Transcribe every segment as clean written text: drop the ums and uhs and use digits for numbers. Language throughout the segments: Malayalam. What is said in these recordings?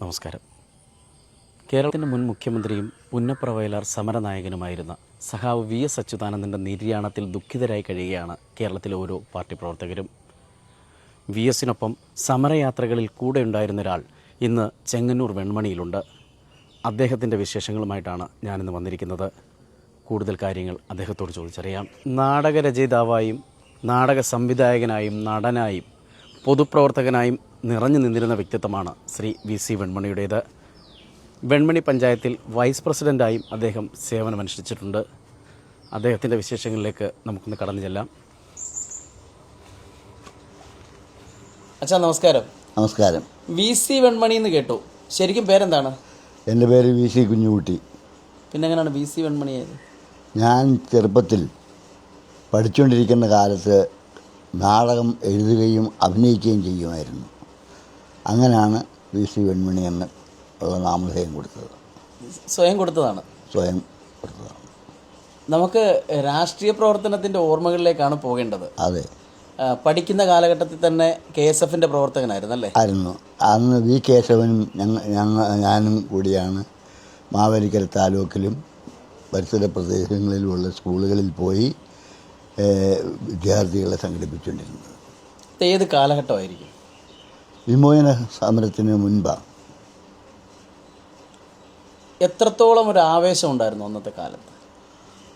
നമസ്കാരം. കേരളത്തിൻ്റെ മുൻ മുഖ്യമന്ത്രിയും പുന്നപ്ര വയലാർ സമരനായകനുമായിരുന്ന സഖാവ് വി.എസ്. അച്യുതാനന്ദൻ്റെ നിര്യാണത്തിൽ ദുഃഖിതരായി കഴിയുകയാണ് കേരളത്തിലെ ഓരോ പാർട്ടി പ്രവർത്തകരും. വി.എസിനൊപ്പം സമരയാത്രകളിൽ കൂടെ ഉണ്ടായിരുന്ന ഒരാൾ ഇന്ന് ചെങ്ങന്നൂർ വെൺമണിയിലുണ്ട്. അദ്ദേഹത്തിൻ്റെ വിശേഷങ്ങളുമായിട്ടാണ് ഞാനിന്ന് വന്നിരിക്കുന്നത്. കൂടുതൽ കാര്യങ്ങൾ അദ്ദേഹത്തോട് ചോദിച്ചറിയാം. നാടകരചയിതാവായും നാടക സംവിധായകനായും നടനായും പൊതുപ്രവർത്തകനായും നിറഞ്ഞു നിന്നിരുന്ന വ്യക്തിത്വമാണ് ശ്രീ വി.സി. വെൺമണിയുടേത്. വെൺമണി പഞ്ചായത്തിൽ വൈസ് പ്രസിഡൻ്റായും അദ്ദേഹം സേവനമനുഷ്ഠിച്ചിട്ടുണ്ട്. അദ്ദേഹത്തിൻ്റെ വിശേഷങ്ങളിലേക്ക് നമുക്കൊന്ന് കടന്നു ചെല്ലാം. അച്ഛാ നമസ്കാരം. നമസ്കാരം. വി.സി. വെൺമണി എന്ന് കേട്ടു, ശരിക്കും പേരെന്താണ്? എൻ്റെ പേര് വി.സി. കുഞ്ഞുകുട്ടി. പിന്നെ എങ്ങനെയാണ് വി.സി. വെൺമണിയായത്? ഞാൻ ചെറുപ്പത്തിൽ പഠിച്ചുകൊണ്ടിരിക്കുന്ന കാലത്ത് നാടകം എഴുതുകയും അഭിനയിക്കുകയും ചെയ്യുമായിരുന്നു. അങ്ങനെയാണ് വി.സി. വെൺമണി എന്ന് ഉള്ള നാമധേയം കൊടുത്തത്. സ്വയം കൊടുത്തതാണ്? സ്വയം കൊടുത്തതാണ്. നമുക്ക് രാഷ്ട്രീയ പ്രവർത്തനത്തിൻ്റെ ഓർമ്മകളിലേക്കാണ് പോകേണ്ടത്. അതെ. പഠിക്കുന്ന കാലഘട്ടത്തിൽ തന്നെ KSFൻ്റെ പ്രവർത്തകനായിരുന്നു അല്ലേ? ആയിരുന്നു. അന്ന് വി കേശവനും ഞാനും കൂടിയാണ് മാവേലിക്കര താലൂക്കിലും പരിസര പ്രദേശങ്ങളിലുമുള്ള സ്കൂളുകളിൽ പോയി വിദ്യാർത്ഥികളെ സംഘടിപ്പിച്ചുകൊണ്ടിരുന്നത്. ഏത് കാലഘട്ടമായിരിക്കും? വിമോചന സമരത്തിന് മുൻപാണ്. എത്രത്തോളം ഒരു ആവേശം ഉണ്ടായിരുന്നു അന്നത്തെ കാലത്ത്?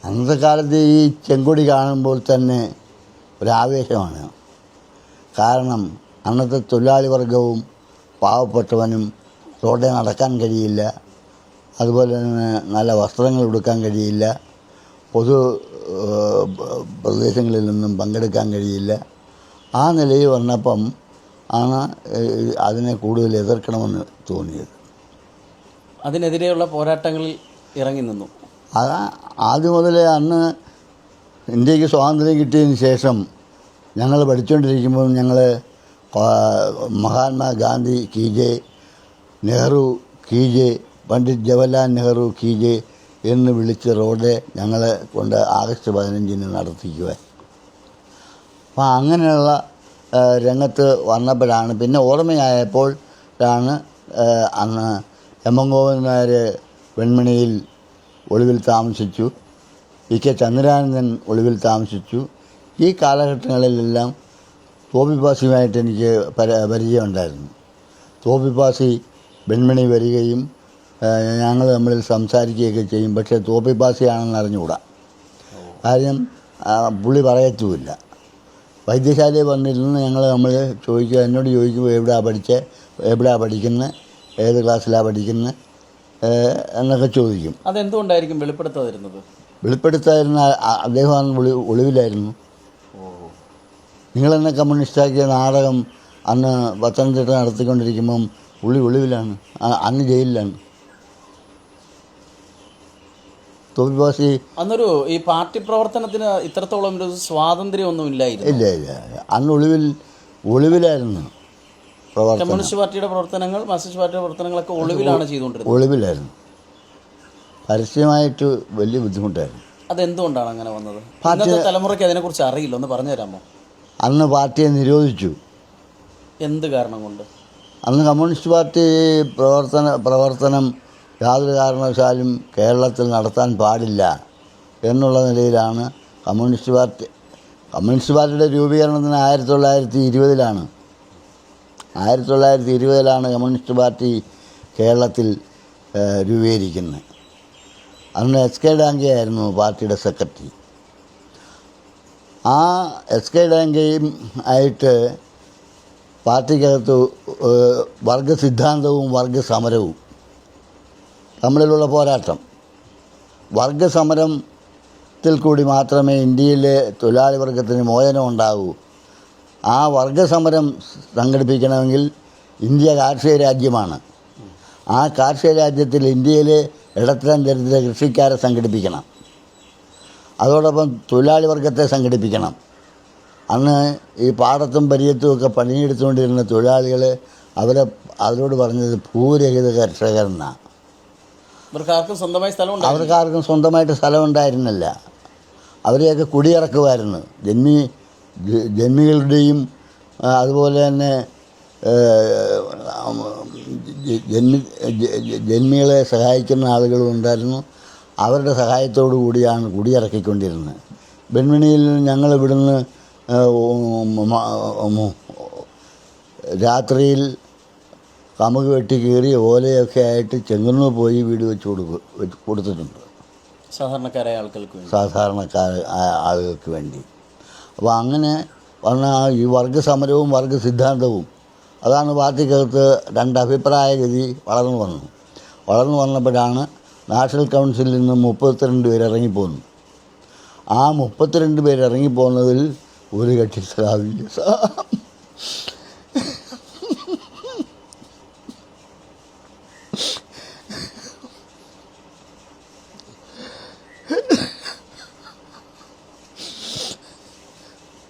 അന്നത്തെ കാലത്ത് ഈ ചെങ്കൊടി കാണുമ്പോൾ തന്നെ ഒരാവേശമാണ്. കാരണം അന്നത്തെ തൊഴിലാളി വർഗവും പാവപ്പെട്ടവനും റോഡിൽ നടക്കാൻ കഴിയില്ല, അതുപോലെ തന്നെ നല്ല വസ്ത്രങ്ങൾ ഉടുക്കാൻ കഴിയില്ല, പൊതു പ്രദേശങ്ങളിലൊന്നും പങ്കെടുക്കാൻ കഴിയില്ല. ആ നിലയിൽ വന്നപ്പം ആണ് അതിനെ കൂടുതൽ എതിർക്കണമെന്ന് തോന്നിയത്. അതിനെതിരെയുള്ള പോരാട്ടങ്ങളിൽ ഇറങ്ങി നിന്നു. ആദ്യം മുതലേ അന്ന് ഇന്ത്യക്ക് സ്വാതന്ത്ര്യം കിട്ടിയതിന് ശേഷം ഞങ്ങൾ പഠിച്ചുകൊണ്ടിരിക്കുമ്പോൾ ഞങ്ങൾ Mahatma Gandhi key J, Nehru key J, Pandit Jawaharlal Nehru key J എന്ന് വിളിച്ച് റോഡ് ഞങ്ങളെ കൊണ്ട് ആഗസ്റ്റ് 15 നടത്തിക്കുക. അപ്പോൾ അങ്ങനെയുള്ള രംഗത്ത് വന്നപ്പോഴാണ്, പിന്നെ ഓർമ്മയായപ്പോഴാണ് അന്ന് എം. എൻ. ഗോവിന്ദൻ നായർ വെൺമണിയിൽ ഒളിവിൽ താമസിച്ചു, കെ ചന്ദ്രാനന്ദൻ ഒളിവിൽ താമസിച്ചു. ഈ കാലഘട്ടങ്ങളിലെല്ലാം തോപ്പിപ്പാസിയുമായിട്ട് എനിക്ക് പരിചയമുണ്ടായിരുന്നു. തോപ്പിപ്പാസി വെൺമണി വരികയും ഞങ്ങൾ തമ്മിൽ സംസാരിക്കുകയൊക്കെ ചെയ്യും. പക്ഷേ തോപ്പിപ്പാസിയാണെന്ന് അറിഞ്ഞുകൂടാ. കാര്യം പുള്ളി പറയത്തുമില്ല. വൈദ്യശാലയിൽ വന്നിരുന്ന് ഞങ്ങൾ നമ്മൾ ചോദിക്കുക, എന്നോട് ചോദിക്കുമ്പോൾ എവിടെയാണ് പഠിക്കുന്നത്, ഏത് ക്ലാസ്സിലാണ് പഠിക്കുന്നത് എന്നൊക്കെ ചോദിക്കും. അതെന്തുകൊണ്ടായിരിക്കും വെളിപ്പെടുത്താതിരുന്നത്? വെളിപ്പെടുത്താതിരുന്ന അദ്ദേഹം ഒളിവിലായിരുന്നു. നിങ്ങളെന്നെ കമ്മ്യൂണിസ്റ്റാക്കിയ നാടകം അന്ന് പത്തനംതിട്ട നടത്തിക്കൊണ്ടിരിക്കുമ്പം പുള്ളി ഒളിവിലാണ്, അന്ന് ജയിലിലാണ്. തോപ്പിപ്പാസി അന്നൊരു ഈ പാർട്ടി പ്രവർത്തനത്തിന് ഇത്രത്തോളം ഒരു സ്വാതന്ത്ര്യമൊന്നും ഇല്ലായിരുന്നു. ഇല്ല, അന്ന് ഒളിവിലായിരുന്നു. കമ്മ്യൂണിസ്റ്റ് പാർട്ടിയുടെ പ്രവർത്തനങ്ങൾ, മാർക്സിസ്റ്റ് പാർട്ടിയുടെ പ്രവർത്തനങ്ങളൊക്കെ ഒളിവിലാണ് ചെയ്തുകൊണ്ടിരുന്നത്. ഒളിവിലായിരുന്നു. പരസ്യമായിട്ട് വലിയ ബുദ്ധിമുട്ടായിരുന്നു. അതെന്തുകൊണ്ടാണ് അങ്ങനെ വന്നത്? ഇന്നത്തെ തലമുറയ്ക്ക് അതിനെക്കുറിച്ച് അറിയില്ല, ഒന്ന് പറഞ്ഞു തരാമോ? അന്ന് പാർട്ടിയെ നിരോധിച്ചു. എന്ത് കാരണം കൊണ്ട്? അന്ന് കമ്മ്യൂണിസ്റ്റ് പാർട്ടി പ്രവർത്തനം യാതൊരു കാരണവശാലും കേരളത്തിൽ നടത്താൻ പാടില്ല എന്നുള്ള നിലയിലാണ് കമ്മ്യൂണിസ്റ്റ് പാർട്ടിയുടെ രൂപീകരണത്തിന് 1920 1920 കമ്മ്യൂണിസ്റ്റ് പാർട്ടി കേരളത്തിൽ രൂപീകരിക്കുന്നത്. അന്ന് എസ് കെ ഡാംഗെ ആയിരുന്നു പാർട്ടിയുടെ സെക്രട്ടറി. ആ എസ് കെ ഡാംഗെയും ആയിട്ട് പാർട്ടിക്കകത്ത് വർഗസിദ്ധാന്തവും വർഗസമരവും തമ്മിലുള്ള പോരാട്ടം. വർഗസമരത്തിൽ കൂടി മാത്രമേ ഇന്ത്യയിലെ തൊഴിലാളി വർഗത്തിന് മോചനം ഉണ്ടാകൂ. ആ വർഗസമരം സംഘടിപ്പിക്കണമെങ്കിൽ ഇന്ത്യ കാർഷിക രാജ്യമാണ്. ആ കാർഷിക രാജ്യത്തിൽ ഇന്ത്യയിലെ ഇടത്തരം ദരിദ്ര കൃഷിക്കാരെ സംഘടിപ്പിക്കണം, അതോടൊപ്പം തൊഴിലാളി വർഗത്തെ സംഘടിപ്പിക്കണം. അന്ന് ഈ പാടത്തും പരിയത്തും ഒക്കെ പണിയെടുത്തുകൊണ്ടിരുന്ന തൊഴിലാളികൾ അവരോട് പറഞ്ഞത് ഭൂരഹിത കർഷകരെന്നാണ്. അവർക്കാർക്കും സ്വന്തമായിട്ട് സ്ഥലം ഉണ്ടായിരുന്നില്ല. അവരെയൊക്കെ കുടിയിറക്കുമായിരുന്നു. ജന്മികളുടെയും അതുപോലെ തന്നെ ജന്മികളെ സഹായിക്കുന്ന ആളുകളും ഉണ്ടായിരുന്നു. അവരുടെ സഹായത്തോടു കൂടിയാണ് കുടിയിറക്കിക്കൊണ്ടിരുന്നത്. ബെന്മണിയിൽ ഞങ്ങൾ ഇവിടുന്ന് രാത്രിയിൽ കമുക് വെട്ടി കീറി ഓലയൊക്കെ ആയിട്ട് ചെങ്ങന്നൂർ പോയി വീട് വെച്ച് കൊടുത്തിട്ടുണ്ട് സാധാരണക്കാരായ ആളുകൾക്ക് വേണ്ടി. ആളുകൾക്ക് വേണ്ടി. അപ്പോൾ അങ്ങനെ വന്ന ഈ വർഗസമരവും വർഗസിദ്ധാന്തവും അതാണ് പാർട്ടിക്കകത്ത് രണ്ട് അഭിപ്രായഗതി വളർന്നു വന്നപ്പോഴാണ് നാഷണൽ കൗൺസിലിൽ നിന്ന് 32 പേര് ഇറങ്ങിപ്പോന്നു. ആ 32 പേര് ഇറങ്ങിപ്പോകുന്നതിൽ ഒരു കക്ഷി സഹാവില്ല.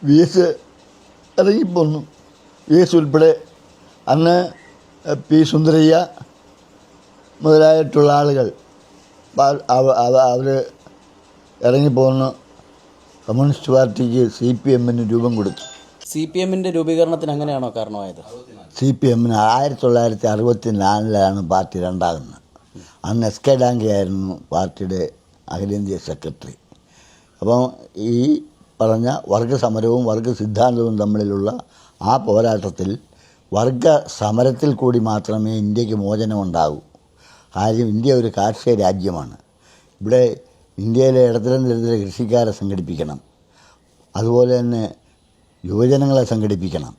VS ഇറങ്ങിപ്പോന്നു. VS ഉൾപ്പെടെ അന്ന് പി സുന്ദരയ്യ മുതലായിട്ടുള്ള ആളുകൾ അവർ ഇറങ്ങിപ്പോന്ന് കമ്മ്യൂണിസ്റ്റ് പാർട്ടിക്ക് CPM-ന് രൂപം കൊടുത്തു. CPM-ന്റെ രൂപീകരണത്തിന് അങ്ങനെയാണോ കാരണമായത്? CPM-ന് 1964 പാർട്ടി രണ്ടാകുന്നത്. അന്ന് SK ഡാംഗെ ആയിരുന്നു പാർട്ടിയുടെ അഖിലേന്ത്യാ സെക്രട്ടറി. അപ്പം ഈ പറഞ്ഞ വർഗസമരവും വർഗസിദ്ധാന്തവും തമ്മിലുള്ള ആ പോരാട്ടത്തിൽ വർഗസമരത്തിൽ കൂടി മാത്രമേ ഇന്ത്യക്ക് മോചനമുണ്ടാകൂ. കാര്യം ഇന്ത്യ ഒരു കാർഷിക രാജ്യമാണ്. ഇവിടെ ഇന്ത്യയിലെ ഇടത്തരം ദരിദ്ര കൃഷിക്കാരെ സംഘടിപ്പിക്കണം, അതുപോലെ തന്നെ യുവജനങ്ങളെ സംഘടിപ്പിക്കണം,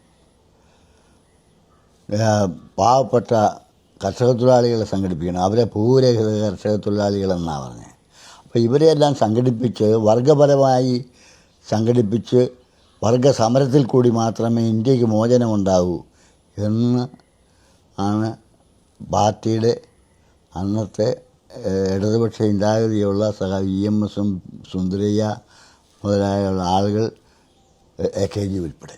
പാവപ്പെട്ട കർഷക തൊഴിലാളികളെ സംഘടിപ്പിക്കണം. അവരെ ഭൂരഹിത കർഷക തൊഴിലാളികളെന്നാണ് പറഞ്ഞത്. അപ്പോൾ ഇവരെയെല്ലാം സംഘടിപ്പിച്ച് വർഗപരമായി സംഘടിപ്പിച്ച് വർഗസമരത്തിൽ കൂടി മാത്രമേ ഇന്ത്യക്ക് മോചനമുണ്ടാകൂ എന്ന് ആണ് പാർട്ടിയുടെ അന്നത്തെ ഇടതുപക്ഷ ചിന്താഗതിയുള്ള EMS സുന്ദരയ്യ മുതലായുള്ള ആളുകൾ AKG ഉൾപ്പെടെ.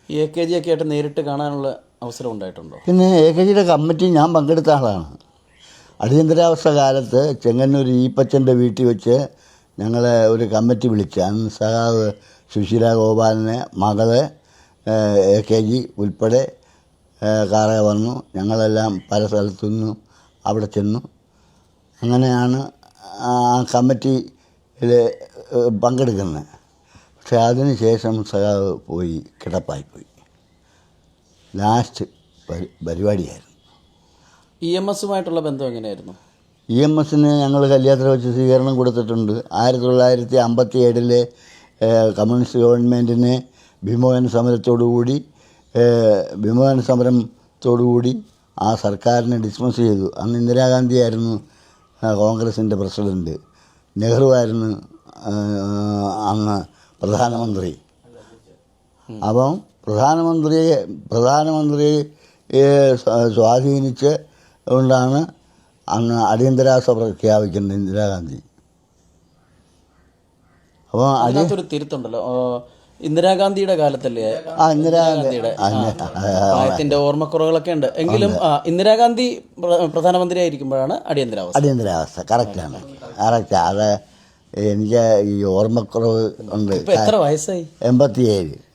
ഈ AKG ഒക്കെ ആയിട്ട് നേരിട്ട് കാണാനുള്ള അവസരം ഉണ്ടായിട്ടുണ്ടോ? പിന്നെ AKGയുടെ കമ്മിറ്റി ഞാൻ പങ്കെടുത്ത ആളാണ്. അടിയന്തരാവസ്ഥ കാലത്ത് ചെങ്ങന്നൂർ ഈപ്പച്ചൻ്റെ വീട്ടിൽ വെച്ച് ഞങ്ങളെ ഒരു കമ്മിറ്റി വിളിച്ച് അന്ന് സഖാവ് സുശീല ഗോപാലിനെ മകള് AKG ഉൾപ്പെടെ കാറെ വന്നു. ഞങ്ങളെല്ലാം പല സ്ഥലത്തുനിന്നും അവിടെ ചെന്നു. അങ്ങനെയാണ് ആ കമ്മിറ്റിയിൽ പങ്കെടുക്കുന്നത്. പക്ഷെ അതിന് ശേഷം സഖാവ് പോയി കിടപ്പായിപ്പോയി. ലാസ്റ്റ് പരിപാടിയായിരുന്നു. EMS-ഉമായിട്ടുള്ള ബന്ധം എങ്ങനെയായിരുന്നു? EMS-ന് ഞങ്ങൾ കല്യാണത്തിൽ വെച്ച് സ്വീകരണം കൊടുത്തിട്ടുണ്ട്. 1957 കമ്മ്യൂണിസ്റ്റ് ഗവൺമെൻറ്റിനെ വിമോചന സമരത്തോടുകൂടി ആ സർക്കാരിനെ ഡിസ്മിസ് ചെയ്തു. അന്ന് ഇന്ദിരാഗാന്ധിയായിരുന്നു കോൺഗ്രസിൻ്റെ പ്രസിഡൻറ്റ്, നെഹ്റു ആയിരുന്നു അന്ന് പ്രധാനമന്ത്രി. അപ്പം പ്രധാനമന്ത്രിയെ സ്വാധീനിച്ച് കൊണ്ടാണ് അന്ന് അടിയന്തരാവസ്ഥ പ്രഖ്യാപിക്കുന്നത് ഇന്ദിരാഗാന്ധി. അപ്പോൾ അതിനകത്തൊരു തിരുത്തുണ്ടല്ലോ, ഇന്ദിരാഗാന്ധിയുടെ കാലത്തല്ലേ? ഇന്ദിരാഗാന്ധിയുടെ പ്രായത്തിന്റെ ഓർമ്മക്കുറവുകളൊക്കെ ഉണ്ട്. എങ്കിലും ഇന്ദിരാഗാന്ധി പ്രധാനമന്ത്രിയായിരിക്കുമ്പോഴാണ് അടിയന്തരാവസ്ഥ. കറക്റ്റാണ്. അത് എനിക്ക് ഈ ഓർമ്മക്കുറവ് ഉണ്ട്. എത്ര വയസ്സായി? 87.